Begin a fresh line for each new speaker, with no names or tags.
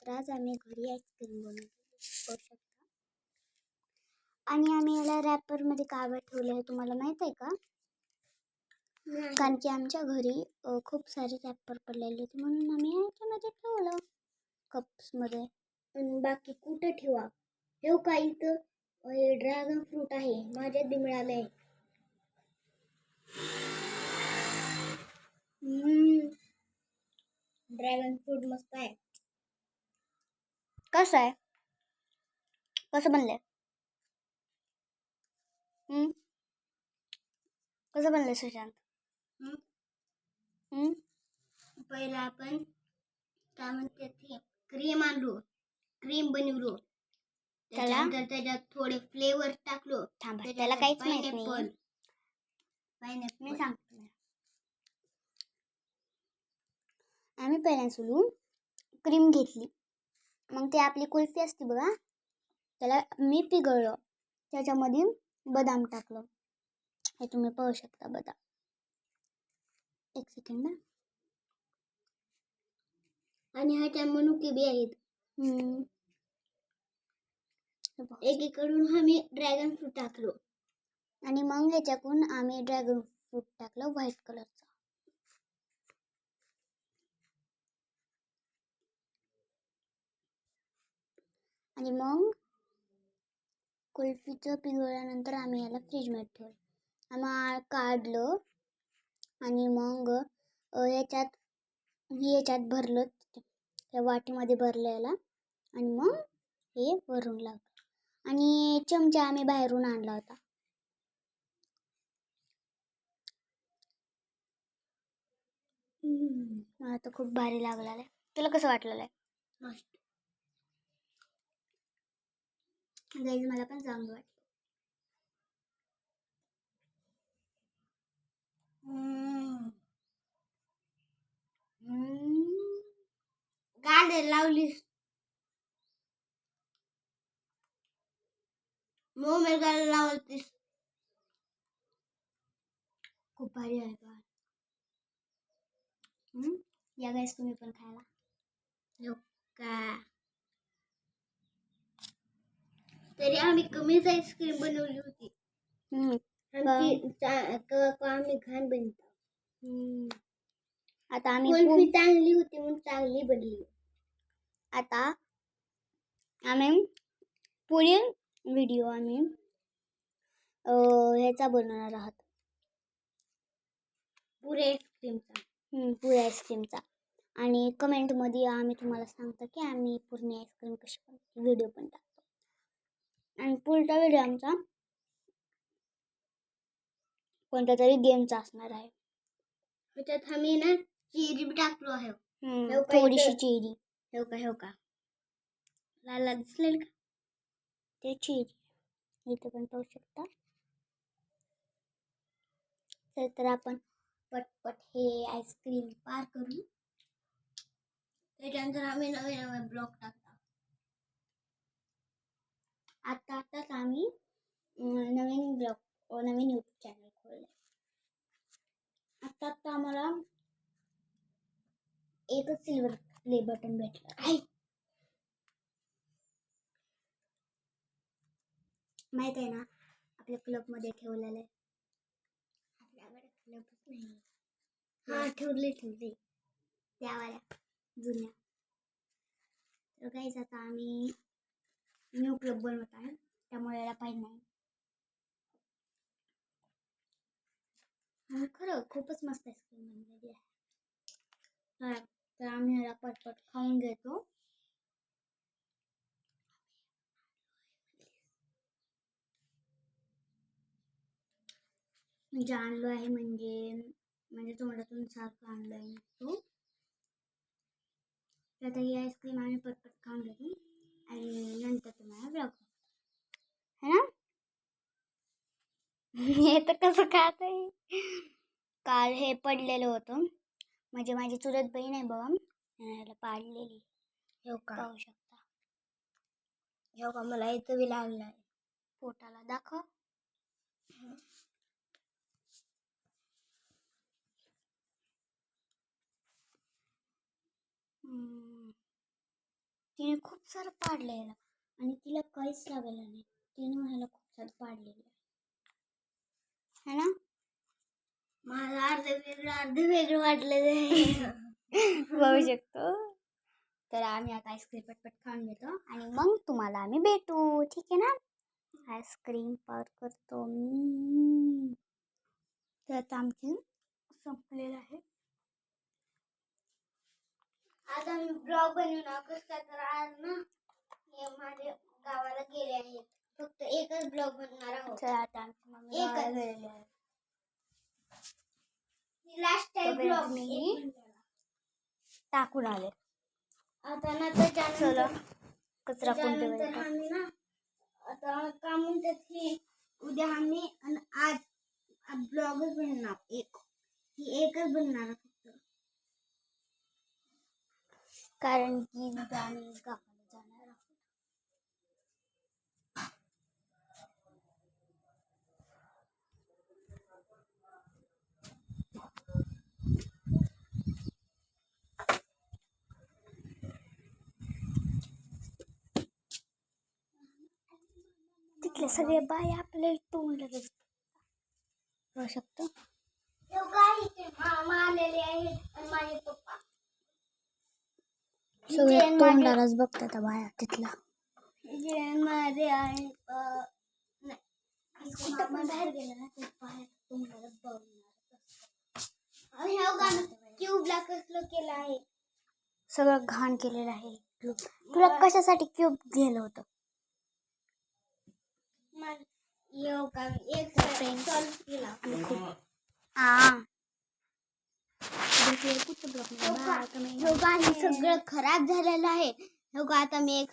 तर आज आम्ही घरी आईस्क्रीम बनवली बघू शकता. आणि आम्ही याला रॅपरमध्ये का ठेवलं आहे तुम्हाला माहीत आहे का? कारण की आमच्या घरी खूप सारे रॅपर पडलेले होते म्हणून आम्ही याच्यामध्ये ठेवलं कप्समध्ये.
आणि बाकी कुठं ठेवा? ठेव का इथं हे ड्रॅगन फ्रूट आहे माझ्यात बी मिळालंय. ड्रॅगन फ्रूट मस्त आहे.
कसं आहे? कसं बनलंय? कसं बनलंय सुशांत?
पहिला आपण काय म्हणते ते क्रीम आणलो, क्रीम बनवलो, त्याच्यानंतर त्याच्यात थोडे फ्लेवर टाकलो.
थांबा, त्याला काहीच माहित नाही.
पायनॅपल
मी सांगते. आम्ही पहिल्या सोलून क्रीम घेतली, मग ते आपली कुल्फी असते बघा, त्याला मी पिघळलं, त्याच्यामध्ये बदाम टाकलं. हे तुम्ही पाहू शकता बदाम. एक सेकंड.
आणि ह्याच्या मनुके बी आहेत. एकीकडून आम्ही ड्रॅगन फ्रूट टाकलो
आणि मग याच्याकडून आम्ही ड्रॅगन फ्रूट टाकलं व्हाईट कलरचं. आणि मग कुल्फीचं पिघळल्यानंतर आम्ही याला फ्रीजमध्ये ठेवलं. आम्ही काढलं आणि मग याच्यात भरलं, त्या वाटीमध्ये भरलं याला. आणि मग हे वरून लागलं आणि चमचा आम्ही बाहेरून आणला होता. मला तर खूप भारी लागलेलं आहे. तुला कसं वाटलेलं आहे?
मस्त.
गाईज मला पण चांगलं वाटतं.
गाड्या लावलीस मोमेर गाड्या लावलीस.
खूप भारी आहे का? या गाईज तुम्ही पण खायला.
हो का? तरी आम्ही कमीच आईस्क्रीम बनवली होती. आम्ही घाण बनतो.
आता आम्ही
कुल्फी चांगली होती म्हणून चांगली बनली.
आता आम्ही पुढील व्हिडिओ आम्ही ह्याचा बनवणार आहोत, पुऱ्या आईस्क्रीमचा. आणि कमेंटमध्ये आम्ही तुम्हाला सांगतो की आम्ही पूर्ण आईस्क्रीम कशी बनवतो, व्हिडिओ पण टाकतो. आणि पुढचा व्हिडिओ आमचा कोणत्या तरी गेमचा असणार आहे.
त्याच्यात आम्ही ना चेरी बी टाकलो आहे.
थोडीशी चेरी.
हो का लाला दिसलेल का
ते चेरी इथे पण पाहू शकता. तर आपण
पटपट हे आईस्क्रीम पार करू. त्याच्यानंतर आम्ही नवीन नवीन ब्लॉग टाकतो.
आताच आम्ही नवीन यूट्यूब चॅनल खोलले. आता आम्हाला एकच सिल्वर प्ले बटन भेटलं आहे. माहित आहे ना, आपल्या क्लबमध्ये ठेवलेलं आहे.
आपल्याकडे क्लबच नाही. हा ठेवले
त्यावाल्या जुन्या. तर काहीच आता आम्ही न्यू क्लब बनवत आहे, त्यामुळे याला पाहिजे नाही. खरं खूपच मस्त आईस्क्रीम बनलेली आहे. तर आम्ही याला पटपट खाऊन घेतो. म्हणजे आणलो आहे म्हणजे तोंडातून सारखं आणलं आहे तो. तर आता ही आईस्क्रीम आम्ही पटपट खाऊन घेतो आणि नंतर तुम्हाला ब्लॉग है ना. हे तर कसं खात आहे. काल हे पडलेलं होतं, म्हणजे माझी चुलत बहीण आहे बघा, याला पाडलेली.
हो का?
पाहू शकता.
हो का? मला इथं बी लागलाय
पोटाला. दाखव. तिने खूप सारं पाडलेलं आणि तिला काहीच लागलं नाही. तिने मला खूप सारं पाडलेलं है ना.
मला अर्ध वेगळं वाटलं.
बघू शकतो. तर आम्ही आता आईस्क्रीम पटपट खाऊन घेतो आणि मग तुम्हाला आम्ही भेटू. ठीक आहे ना. आईस्क्रीम पार करतो मी. तर आता आमची संपलेलं आहे.
आज आम्ही ब्लॉग बनवणार कसं तर आज ना हे माझ्या गावाला गेले आहेत. फक्त एकच ब्लॉग बनवणार आहोत.
तर आता आमची मम्मी
एकच.
गावाला गेलेली आहे.
लास्ट टाइम
तोपर्यंत
ब्लॉग
मी टाकून आले.
आता ना त्याच्यानंतर
कचरा कोणत्या
त्याच्यानंतर आम्ही ना आता का म्हणतात की उद्या आम्ही आणि आज ब्लॉगच बनवणार एकच बनणार फक्त.
कारण की उद्या आम्ही गावाला जाणार आहोत. तिथले सगळे बाय आपल्याला तोंड लगेच बघू शकतो.
मामा आलेले आहेत आणि माझे पप्पा
सगळे तोंडालाच बघतात बाया तिथला.
जे माझे आहेत
कुठं पण बाहेर गेलं ना ते बाहेर तोंडाला बघणार.
क्यूबला कसलं केलं आहे.
सगळं घाण केलेलं आहे. तुला कशासाठी क्यूब गेलं होतं.
एक सॉल्व केला.
हा
हे गाणी सगळं खराब झालेलं आहे. हे आता मी एक